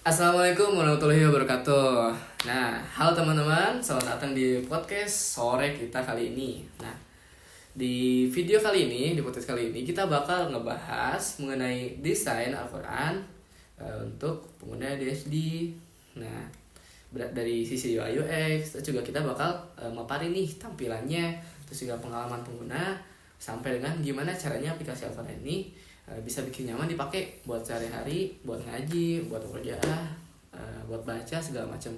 Assalamualaikum warahmatullahi wabarakatuh. Nah, halo teman-teman, selamat datang di podcast sore kita kali ini. Nah, di video kali ini, di podcast kali ini kita bakal ngebahas mengenai desain Al-Quran untuk pengguna DSD. Nah, dari sisi UI UX, terus juga kita bakal memaparin nih tampilannya, terus juga pengalaman pengguna sampai dengan gimana caranya aplikasi Al-Quran ini bisa bikin nyaman dipakai buat sehari-hari, buat ngaji, buat kerja, buat baca segala macam.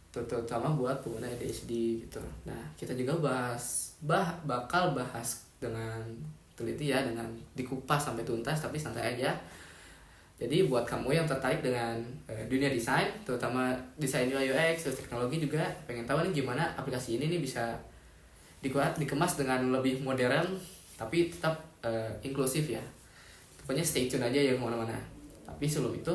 Terutama buat pengguna ADHD gitu. Nah, kita juga bakal bahas dengan teliti ya, dengan dikupas sampai tuntas, tapi santai aja. Jadi buat kamu yang tertarik dengan dunia desain, terutama desain UI UX, terus teknologi juga, pengen tahu nih gimana aplikasi ini nih bisa dikemas dengan lebih modern, tapi tetap inklusif ya. Pokoknya stay tune aja ya kemana-mana. Tapi sebelum itu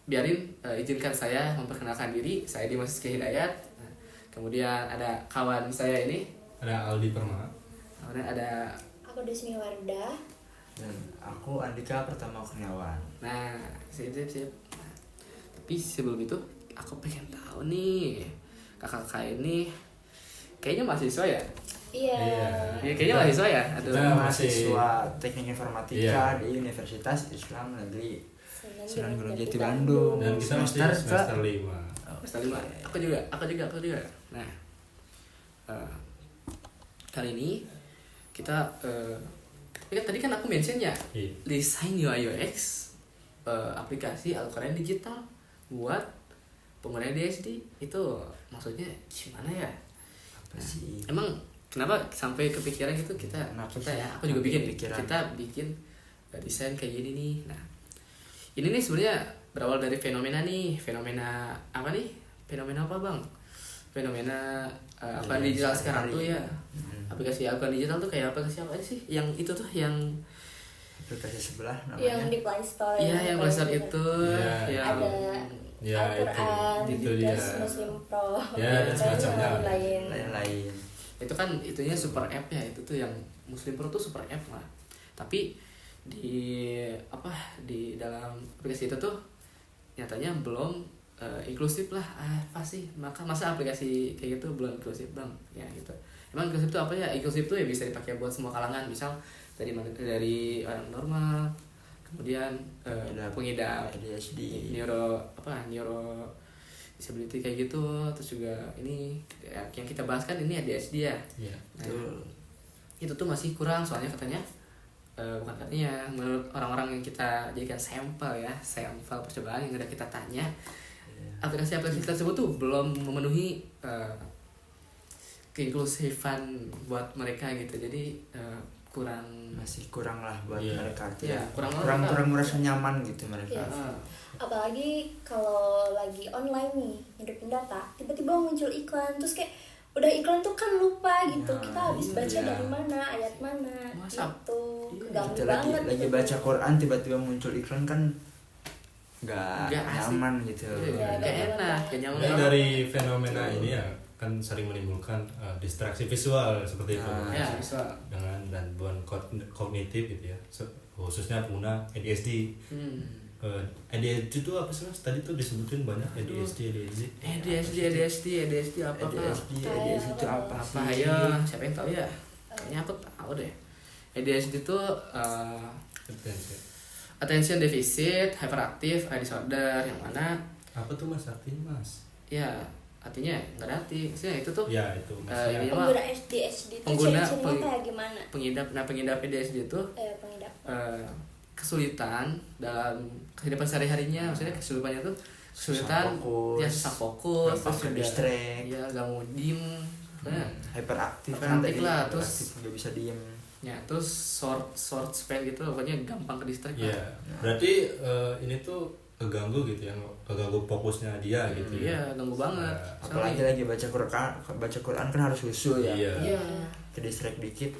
biarin izinkan saya memperkenalkan diri. Saya Dimas Rizky Hidayat. Nah, kemudian ada kawan saya ini, ada Aldi Permana. kemudian ada Aku Desmi Wardah. Dan aku Andika Pertama Kurniawan. nah sip. Nah, tapi sebelum itu aku pengen tahu nih, kakak-kakak ini kayaknya mahasiswa ya? Iya. Iya, kayaknya mahasiswa ya? Atau Kita Mahasiswa Teknik Informatika Iya. di Universitas Islam Negeri Sunan Gunung Jati Bandung. Bandung. Dan kita masih semester 5. semester 5. Aku juga. Nah, kali ini kita tadi kan aku mention ya, Iya. desain UI UX aplikasi Al-Quran digital buat pengguna DSD itu maksudnya gimana ya? Apa sih? Emang kenapa sampai kepikiran gitu kita ya, aku juga bikin Kepikiran. kita bikin desain kayak gini nih. Nah, ini nih sebenarnya berawal dari fenomena apa nih? Fenomena apa bang? Fenomena Al-Quran digital sekarang tuh ya. Aplikasi Al-Quran digital tuh kayak aplikasi apa sih? Yang itu tuh yang Aplikasi sebelah Yang namanya. di Play Store. iya yang Playstore itu Iya. yang Ada Ya, Al-Quran, itu terus dia. Muslim Pro, Ya, dan semacamnya. lain. Lain-lain. itu kan itunya super app ya, itu tuh yang Muslim Pro tuh super app lah. Tapi di dalam aplikasi itu tuh nyatanya belum inklusif lah. Apa sih? Masa aplikasi kayak gitu belum inklusif bang? Ya gitu. Emang inklusif tuh apa ya? Inklusif tuh ya bisa dipakai buat semua kalangan. Misal dari orang normal, kemudian pengidap ADHD. neuro disability kayak gitu, terus juga ini ya, yang kita bahas kan ini ADHD ya. Iya. Nah, Betul. itu tuh masih kurang soalnya katanya bukan katanya, menurut orang-orang yang kita jadikan sampel percobaan yang udah kita tanya, aplikasi-aplikasi tersebut tuh belum memenuhi keinklusifan buat mereka gitu. Jadi Masih kurang lah buat Iya. mereka. Iya, kurang kurang lah. merasa nyaman gitu mereka. Iya. Apalagi kalau lagi online nih, hidupin data, tiba-tiba muncul iklan, terus kayak udah iklan tuh kan lupa gitu. Nah, Kita habis iya. baca dari mana, ayat mana, Masa? gitu. Iya, Keganggu Kita banget. lagi gitu. baca Quran tiba-tiba muncul iklan kan nggak Nggak asik. nyaman gitu. Iya, gak enak, gak nyaman. Ya, dari fenomena ini ya kan sering menimbulkan distraksi visual seperti itu. Nah, Ya, bisa. Dengan gangguan kognitif gitu ya. Khususnya pengguna ADHD. ADHD itu apa sih mas? Tadi tuh disebutin banyak ADHD. ADHD apa kak? ADHD itu apa Apa sih? ayo? Siapa yang tahu ya? Kayaknya aku tahu deh. ADHD itu attention deficit hyperactive disorder, yang mana Apa tuh mas artinya mas? ya artinya nggak ada arti. Maksudnya itu tuh Ya itu ini maksudnya. mah Pengguna ADHD itu pengguna- ciri-cirinya kayak gimana? pengidap ADHD itu Pengidap. kesulitan dalam kehidupan sehari-harinya. Maksudnya kesulitannya tuh kesulitan ya susah fokus, gampang terus juga ke-distract. ya gak mau diem. Hyperaktif Hyperaktif lah, terus nggak bisa diem. ya terus short span gitu, pokoknya gampang ke distract. Iya. Berarti ini tuh keganggu gitu ya, keganggu fokusnya dia gitu ya. Iya, ganggu banget. Apalagi lagi baca Quran kan harus khusyuk ya. Iya. Iya. Ke distract dikit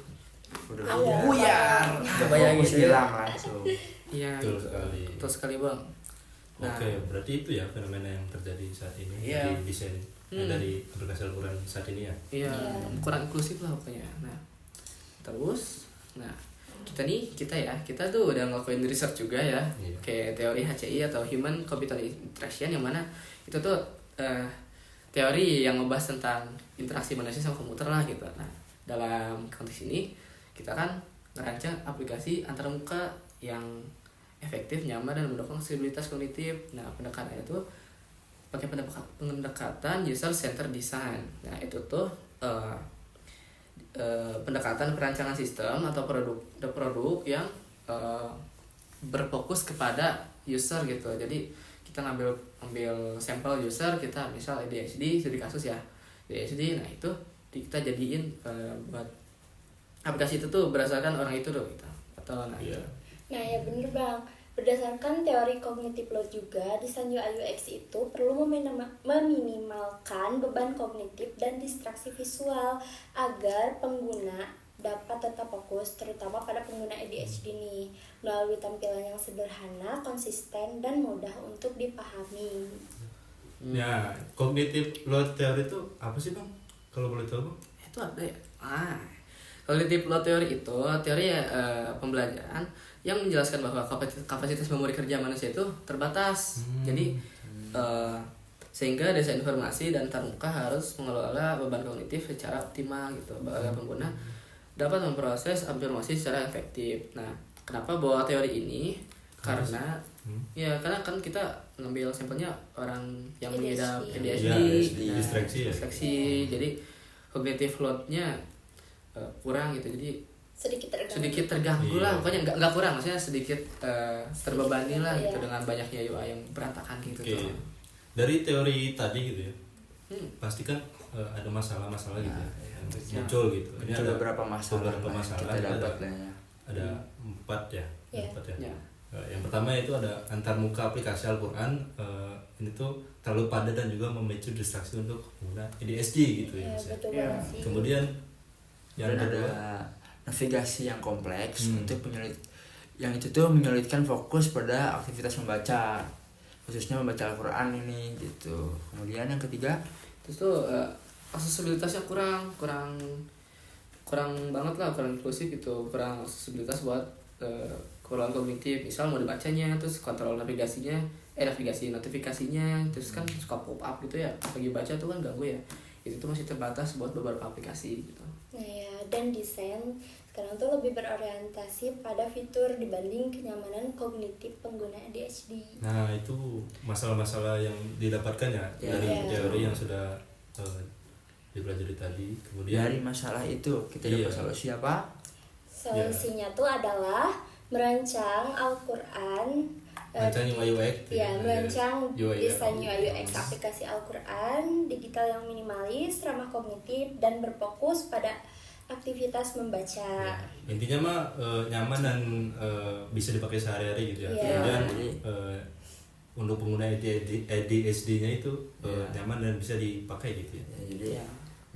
udah Buyar. udah Bayangin fokus ya. hilang langsung. Iya. Betul gitu. sekali. Betul sekali bang. Nah, Oke, berarti itu ya fenomena yang terjadi saat ini Iya. di desain dari aplikasi Al-Quran saat ini ya. Iya, kurang inklusif lah pokoknya. Nah, terus, nah kita tuh udah ngelakuin research juga ya, Iya. kayak teori HCI atau Human Computer Interaction, yang mana itu tuh teori yang ngebahas tentang interaksi manusia sama komputer lah gitu. Nah, dalam konteks ini kita kan ngerancang aplikasi antarmuka yang efektif, nyaman, dan mendukung fleksibilitas kognitif. Nah, pendekatannya itu pakai pendekatan user centered design. Nah, itu tuh pendekatan perancangan sistem atau produk yang berfokus kepada user gitu. Jadi kita ngambil sampel user, kita misal ADHD, studi kasus ya ADHD, nah itu kita jadiin buat aplikasi itu tuh berdasarkan orang itu tuh gitu. Atau Iya. Nah ya bener bang, berdasarkan teori kognitif lo juga, desain UI UX itu perlu meminimalkan beban kognitif dan distraksi visual agar pengguna dapat tetap fokus, terutama pada pengguna ADHD nih, melalui tampilan yang sederhana, konsisten, dan mudah untuk dipahami. Ya, cognitive load theory itu apa sih bang? Kalau boleh tahu bang? Itu ada ya. Cognitive load theory itu teori pembelajaran yang menjelaskan bahwa kapasitas memori kerja manusia itu terbatas. Jadi sehingga desain informasi dan antarmuka harus mengelola beban kognitif secara optimal gitu agar pengguna dapat memproses informasi secara efektif. Nah, kenapa bawa teori ini? Karena karena kan kita ngambil sampelnya orang yang mengidap ADHD, Ya, distraksi ya. Jadi cognitive load-nya kurang gitu. Jadi sedikit terganggu lah, pokoknya nggak kurang, maksudnya sedikit terbebani lah gitu dengan banyaknya UI yang berantakan gitu. Oke. Dari teori tadi gitu ya, pasti kan ada masalah-masalah gitu ya, yang muncul gitu. Ini Muncul ada beberapa masalah masalah. kita dapat lah ya. Ada 4 ya. Iya. 4 ya. Ya. Yang pertama itu ada antarmuka aplikasi Al-Quran. Ini tuh terlalu padat dan juga memicu distraksi untuk pengguna ADHD gitu ya. Ya Mas ya. betul Iya. banget sih. Kemudian yang Dan kedua, ada navigasi yang kompleks untuk yang itu tuh menyulitkan fokus pada aktivitas membaca, khususnya membaca Al-Quran ini gitu. Kemudian yang ketiga, Terus tuh aksesibilitasnya kurang banget lah, kurang inklusif gitu, kurang aksesibilitas buat keperluan kognitif. Misal mau dibacanya, terus kontrol navigasi notifikasinya, terus kan suka pop up gitu ya, lagi baca tuh kan ganggu ya. Itu tuh masih terbatas buat beberapa aplikasi gitu. Nah ya, dan desain sekarang tuh lebih berorientasi pada fitur dibanding kenyamanan kognitif pengguna ADHD. nah itu masalah-masalah yang didapatkan ya dari teori yang sudah dipelajari tadi. Kemudian dari masalah itu kita dapat solusi apa? Solusinya tuh adalah merancang Al-Quran, merancang UI UX. merancang UI, desain UI UX aplikasi Al-Quran digital yang minimalis, ramah kognitif, dan berfokus pada aktivitas membaca. Ya, intinya mah nyaman dan bisa dipakai sehari-hari gitu ya. Iya. Kemudian untuk pengguna ADHD-nya itu nyaman dan bisa dipakai gitu ya. Ya, jadi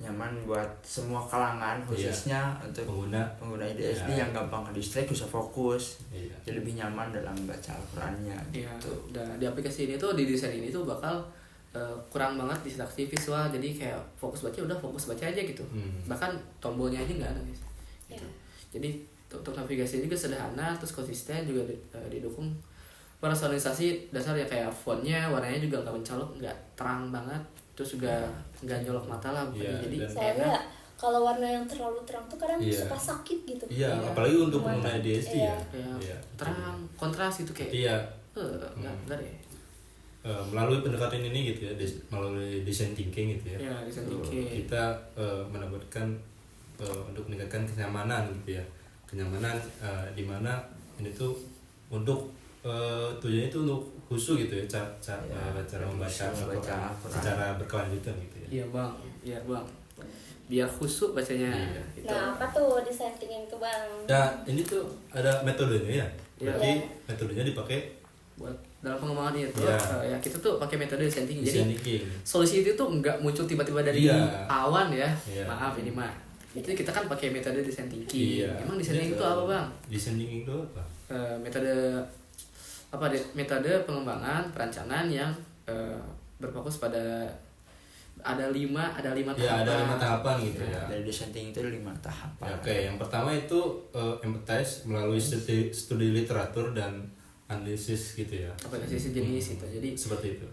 nyaman buat semua kalangan, khususnya untuk pengguna ADHD yang gampang ke distract bisa fokus. Iya. Jadi lebih nyaman dalam baca Al-Qurannya gitu. Dan di aplikasi ini tuh, di desain ini tuh bakal kurang banget distraksi visual, jadi kayak fokus baca aja gitu. Bahkan tombolnya aja nggak ada guys gitu. Jadi untuk navigasi juga sederhana, terus konsisten, juga didukung personalisasi dasar ya, kayak fontnya, warnanya juga nggak mencolok, nggak terang banget, terus juga nggak nyolok mata lah. Jadi Soalnya kalau warna yang terlalu terang tuh kadang suka sakit gitu. Iya, apalagi untuk pengguna ADHD ya. Terang, kontras gitu kayak. Iya. Nggak benar ya. Melalui pendekatan ini gitu ya, melalui design thinking gitu ya. Iya, design thinking. Kita mendapatkan untuk meningkatkan kenyamanan gitu ya. Kenyamanan di mana ini tuh untuk tujuannya itu untuk khusyuk gitu ya, cara membaca Al-Quran secara berkelanjutan gitu ya. Iya bang, biar khusyuk bacanya. Gitu. Nah apa tuh design thinking tuh bang? Nah ini tuh ada metodenya ya, berarti Iya. metodenya dipakai Buat dalam pengembangan itu Iya. ya kita tuh pakai metode design thinking. design Jadi thinking. solusi itu tuh nggak muncul tiba-tiba dari Iya. awan ya. Iya. Maaf ini mah. Itu kita kan pakai metode design thinking. Iya. Emang design thinking itu apa bang? Design thinking itu apa? Metode pengembangan perancangan yang berfokus pada ada lima Ya, tahapan. ada 5 tahapan gitu ya. Dari dissenting itu ada 5 tahapan. Ya, oke, yang pertama itu empathize melalui studi literatur dan analisis gitu ya. Aplikasi sejenis itu. Jadi Seperti itu.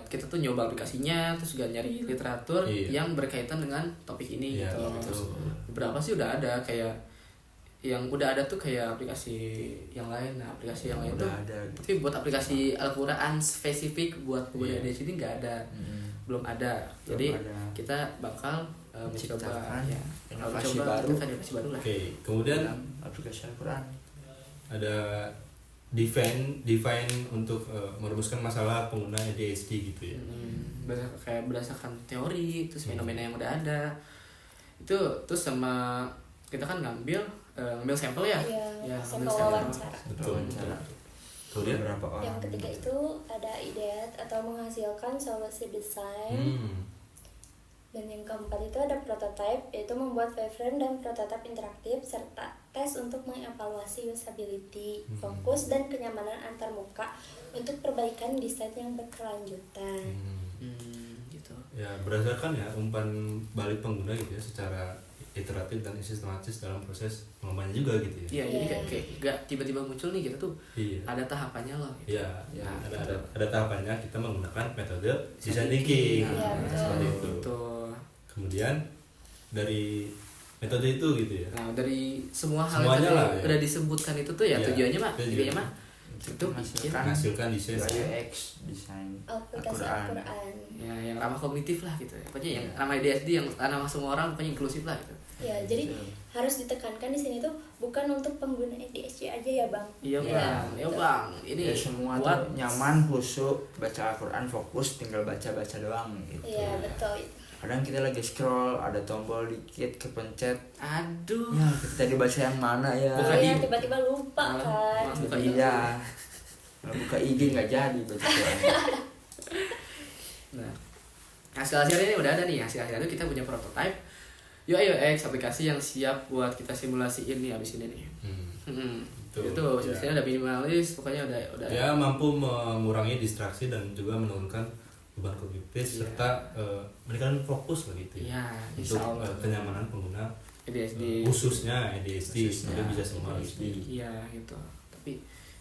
kita tuh nyoba aplikasinya, terus juga nyari literatur Iya. yang berkaitan dengan topik ini Iya, gitu. betul. Beberapa sih udah ada, kayak yang udah ada tuh kayak aplikasi yang lain. Nah, aplikasi yang lain Udah tuh ada gitu. tapi buat aplikasi Al-Quran spesifik buat pengguna Iya. ADHD nggak ada. Belum ada. Belum Jadi ada. kita bakal mencoba Menciptakan ya, inovasi mencoba baru. menciptakan inovasi baru lah. Oke, kemudian Dalam aplikasi Al-Quran. ada define untuk merumuskan masalah pengguna ADHD gitu ya. Kayak berdasarkan teori terus fenomena yang udah ada itu terus sama kita kan ngambil sampel ya. Iya, sampel ngambil sampel. wawancara. Betul. Wawancara. Kemudian Beberapa orang. Yang ketiga itu ada ideat atau menghasilkan solusi desain. Dan yang keempat itu ada prototype, yaitu membuat wireframe dan prototipe interaktif serta tes untuk mengevaluasi usability, fokus dan kenyamanan antar muka untuk perbaikan desain yang berkelanjutan. Gitu. Ya, berdasarkan ya umpan balik pengguna gitu ya secara iteratif dan sistematis dalam proses pengembangan juga gitu ya. Iya, jadi kayak gak tiba-tiba muncul nih kita tuh Iya. ada tahapannya loh. Gitu. Iya, Ya, ada tahapannya kita menggunakan metode design thinking. Iya, betul. Seperti itu. Gitu. Kemudian dari metode itu gitu ya. Nah, dari semua hal Semuanya yang lah, tadi ya. udah disebutkan itu tuh ya Iya, tujuannya mah, tujuannya. intinya mah itu Menghasilkan Menghasilkan desain UX desain Aplikasi Al-Quran. ya yang ramah kognitif lah gitu. Pokoknya yang ramah ADHD, yang ramah semua orang, pokoknya inklusif lah gitu. Ya, jadi harus ditekankan di sini tuh bukan untuk pengguna ADHD aja ya, Bang. Iya Ya, bang, iya betul. bang. Ini ya semua buat tuh nyaman, khusyuk, baca Al-Quran fokus, tinggal baca-baca doang gitu. Iya, betul. Kadang kita lagi scroll, ada tombol dikit kepencet. aduh. Ya, kita dibaca yang mana ya? Bukan Iya, di- tiba-tiba lupa kan. Malah buka Iya. Kalau buka IG nggak jadi baca Quran. Nah, hasil-hasilnya ini udah ada nih. Hasil-hasilnya itu kita punya prototype UI UX aplikasi yang siap buat kita simulasiin nih abis ini nih. Betul. Itu Ya. hasilnya udah minimalis, pokoknya udah. Ya, mampu mengurangi distraksi dan juga menurunkan beban kognitif Iya. serta meningkatkan fokus begitu Iya, untuk insya Allah. kenyamanan pengguna ADHD. khususnya ADHD, Khususnya sebenarnya bisa semua ADHD. gitu. Iya gitu. Tapi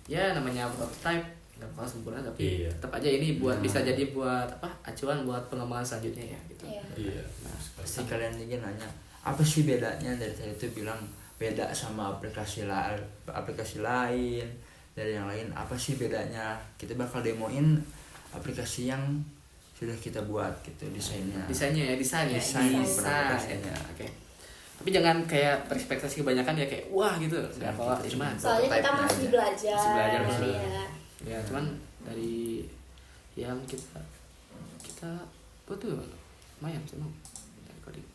ya namanya prototype nggak bakal sempurna, tapi Iya. tetap aja ini buat bisa jadi buat apa acuan buat pengembangan selanjutnya ya gitu. Iya. Iya. Pasti kalian juga nanya, apa sih bedanya dari tadi itu bilang beda sama aplikasi lain dari yang lain, apa sih bedanya? Kita bakal demoin aplikasi yang sudah kita buat gitu desainnya. Desainnya ya desain. Desain, Ya. Oke. Tapi jangan kayak berekspektasi kebanyakan ya kayak wah gitu. Enggak apa Gitu, cuma Soalnya kita prototype-nya masih aja. belajar. Masih belajar, jadi masih. ya. ya cuman dari yang kita betul lumayan sih mau dari coding.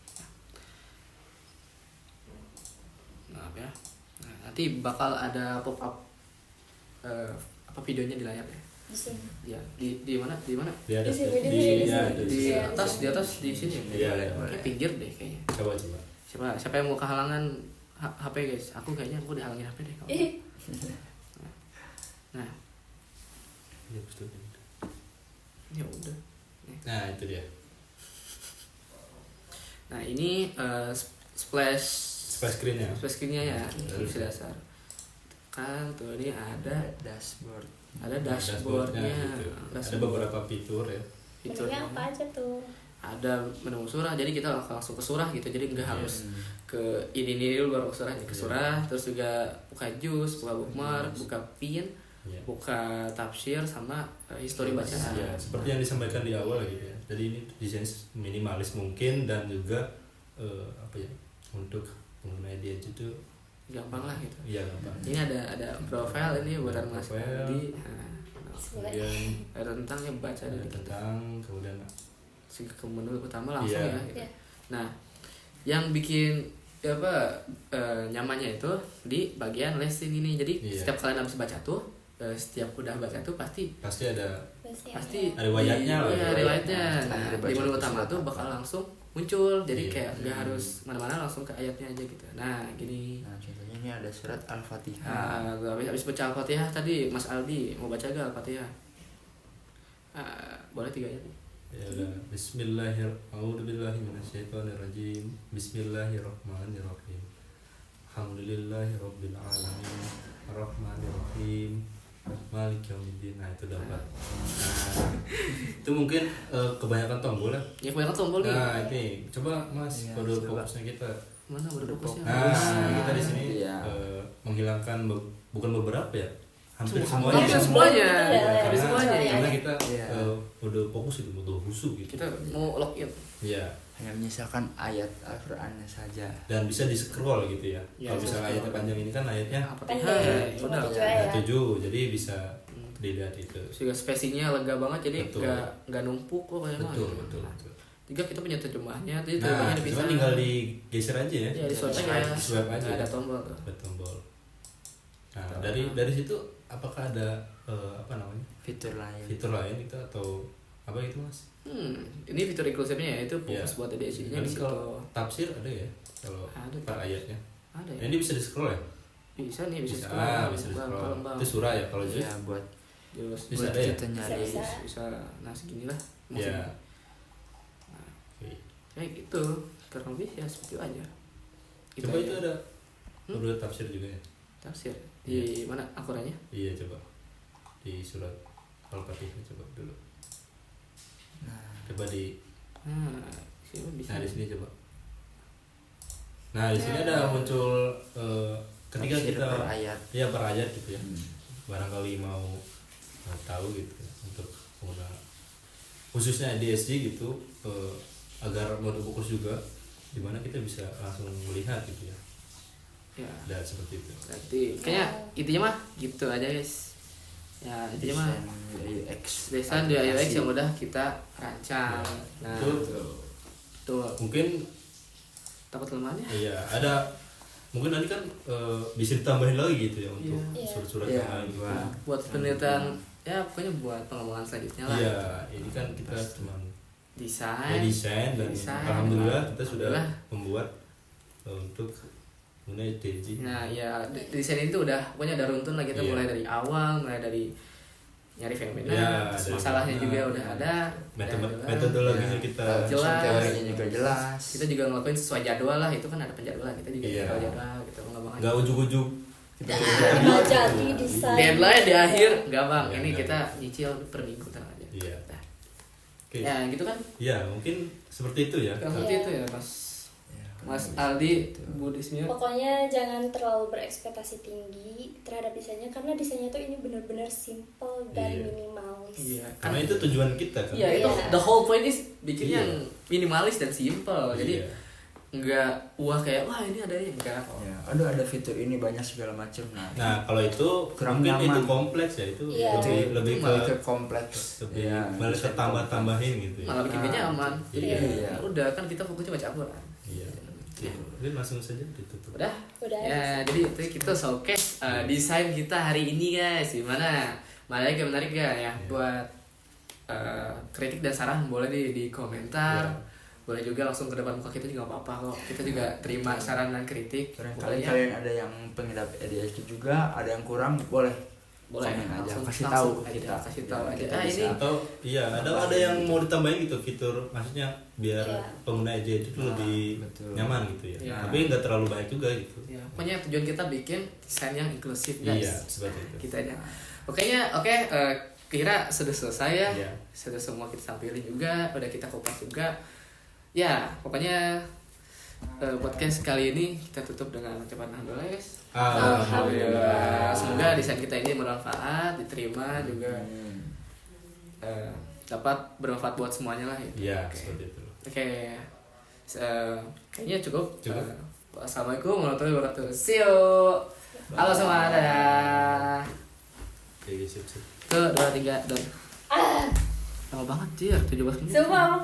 Maaf ya. Nah, nanti bakal ada pop up apa videonya di layar ya. Di sini. Ya, di mana? Di mana? Di atas, Di sini, di di- sini, ya, di Di Iya, atas di sini. Iya, iya. Kayak pinggir deh kayaknya. coba. Siapa yang mau kehalangan HP guys? Aku kayaknya aku dihalangin HP deh. Ih, Nah, Ya, betul. ya udah. Nah, itu dia. Nah, ini splash Screen-nya. screen-nya ya, solusi dasar. Kan tuh ini ada dashboard. dashboardnya. gitu. Ada beberapa fitur ya. menunya apa aja tuh? Ada menu surah, jadi kita langsung ke surah gitu. Jadi nggak harus ke ini dulu baru ke surah, ke surah. Terus juga buka jus, buka bookmark, buka pin, Iya. buka tafsir sama histori bacaan. Ya, seperti yang disampaikan di awal gitu ya. Jadi ini desain minimalis mungkin dan juga apa ya, untuk pengguna ADHD itu Gampang lah gitu. ya gampang. Ini ada profile ini buat Ada Mas profile. Adi. Kemudian Ada tentang yang baca ada dari kita. tentang kemudian Ke menu utama langsung Iya. ya. Gitu. Iya. Nah, yang bikin nyamannya itu di bagian lesson ini. Jadi Iya. setiap kalian habis baca tuh, setiap udah baca tuh pasti ada pasti Ada riwayatnya lah, iya, ya. riwayatnya. Setelah Nah, dibaca di menu itu utama surat tuh apa? bakal langsung muncul. Jadi Iya. kayak nggak harus mana-mana, langsung ke ayatnya aja gitu. Nah, gini. Nah, contohnya ini ada surat Al-Fatihah. Habis baca Al-Fatihah tadi Mas Aldi mau baca gak Al-Fatihah? Boleh 3 ayat. Ya udah. Bismillahirrahmanirrahim. Bismillahirrahmanirrahim. Alhamdulillahirabbil alamin. Arrahmanirrahim. Maliki yaumiddin. Nah, itu dapat. Nah, itu mungkin kebanyakan tombol ya. Ya kebanyakan tombol nih. Nah, ini coba Mas Iya, kode coba. fokusnya kita. Mana baru fokusnya? Nah, kita di sini Iya. menghilangkan bukan beberapa ya. Hampir Semua- semuanya. hampir semuanya. Iya, Hampir Karena, semuanya. karena kita Iya. udah fokus itu, udah khusyuk gitu. Kita mau login. Iya. Hanya menyisakan ayat Al-Qur'annya saja. Dan bisa di scroll gitu ya. Iya, Kalau bisa misalnya ayatnya panjang ini kan ayatnya Apa tuh? Pendek, Hai, cuma udah. 7 ayat. 7, jadi bisa dilihat itu. Juga spesinya lega banget jadi Betul. nggak numpuk kok kayak Betul, mah. betul, betul. Tiga kita punya terjemahnya, jadi Nah, terjemahnya bisa. cuma tinggal digeser aja ya. Ya di swipe Di aja. swipe aja. Nah, ada tombol tuh. Ada tombol. Nah, dari situ apakah ada apa namanya? Fitur lain. Fitur lain itu atau apa itu, Mas? Ini fitur inklusifnya ya itu fokus Iya. buat ADHD-nya Kan di situ. kalau tafsir ada ya? Kalau Ada. per ayatnya. Ada Ya, ya. ini bisa di-scroll ya? Bisa nih, bisa Ah, bisa Bang, di-scroll. Bang. Itu surah ya kalau Iya, buat Jelas. Bisa Buat ada ya? kita nyari. Bisa. bisa nah segini lah Ya. maksudnya. Oke. Kayak gitu kurang lebih ya seperti itu aja. Coba itu ada Hmm? beberapa tafsir juga ya? tafsir di mana akurannya. Iya, coba. Di surat Al-Fatihah coba dulu. Nah, Coba di Sini bisa. Nah, di sini coba. Nah, di sini ada muncul ketika tafsir kita per ayat. ya per ayat gitu ya. Hmm. Barangkali mau tahu gitu ya, untuk pengguna khususnya DSG gitu agar mau fokus juga dimana kita bisa langsung melihat gitu ya. Ya. Dan seperti itu. Berarti kayaknya intinya mah gitu aja guys. Ya intinya mah Desain UX. desain di UX yang udah kita rancang. Nah, Itu tuh mungkin takut kelemahannya. iya ada mungkin nanti kan bisa ditambahin lagi gitu ya untuk Iya. surat-surat Iya, yang lain gitu. buat- Buat penelitian ya pokoknya buat pengembangan selanjutnya lah. Iya, ini kan kita cuma Desain. desain dan Desain. alhamdulillah kita sudah Alhamdulillah. membuat untuk mengenai DG. Nah ya desain itu udah pokoknya udah runtun lah kita Iya. mulai dari awal, mulai dari nyari fenomena, Ya, terus dari masalahnya fenomena. juga udah ada, Metodologinya Ya, kita jelas. teorinya juga jelas. kita juga ngelakuin sesuai jadwal lah, itu kan ada penjadwalan, kita juga Iya. tahu jadwal gitu pengembangan. nggak ujuk-ujuk kita Nah, kerja. nggak jadi desain. Deadline di akhir, nggak bang, Ya, ini nggak. kita nyicil per minggu tenang aja. Iya. Nah, Oke. ya gitu kan, Ya mungkin seperti itu ya. seperti Iya. itu ya Mas Ya, Mas kurang Aldi lebih gitu. Budismir. Pokoknya jangan terlalu berekspektasi tinggi terhadap desainnya karena desainnya tuh ini benar-benar simple dan Iya. minimalis. Iya, Karena itu tujuan kita kan. Iya itu Iya. the whole point is bikin Iya. yang minimalis dan simple. Jadi Iya. nggak wah kayak wah ini ada yang enggak. Ya, aduh ada fitur ini banyak segala macam. Nah kalau itu Kurang mungkin nyaman. itu kompleks ya itu Iya. lebih malah ke ke kompleks. lebih Ya, malah desain tambah-tambahin gitu ya. Malah bikin gak nyaman. Jadi Iya. ya udah kan kita fokusnya baca Al-Quran. Iya. Mungkin langsung saja ditutup. Udah. Udah. Ya jadi itu kita showcase desain kita hari ini guys. Gimana? Menarik gak ya buat kritik dan saran boleh di komentar. Iya. Boleh juga langsung ke depan muka kita juga nggak apa-apa kok. Kita juga terima saran dan kritik. Barangkali Pokoknya kalian ada yang pengidap ADHD juga, ada yang kurang, boleh boleh komen aja, langsung- kasih langsung tahu aja, kita. kasih tahu aja. Kita Ah, bisa. ini Atau iya ada yang mau ditambahin gitu fitur maksudnya biar Iya. pengguna EJ itu Nah, lebih betul. nyaman gitu ya. Iya. Tapi nggak terlalu banyak juga gitu. ya, pokoknya tujuan kita bikin desain yang inklusif guys. Iya seperti itu. Kita aja. Oke, kira sudah selesai ya. Iya. Sudah semua kita tampilin juga, udah kita kupas juga. Ya, pokoknya podcast kali ini kita tutup dengan ucapan alhamdulillah guys. Alhamdulillah. Semoga desain kita ini bermanfaat, diterima juga dapat bermanfaat buat semuanya lah gitu. Iya Oke. seperti itu. Oke. Kayaknya cukup. Cukup. Wassalamualaikum warahmatullahi wabarakatuh. See you. Halo semua, dadah. Oke, sip. 1, 2, 3, dan lama banget Jir, 17 menit. Sumpah,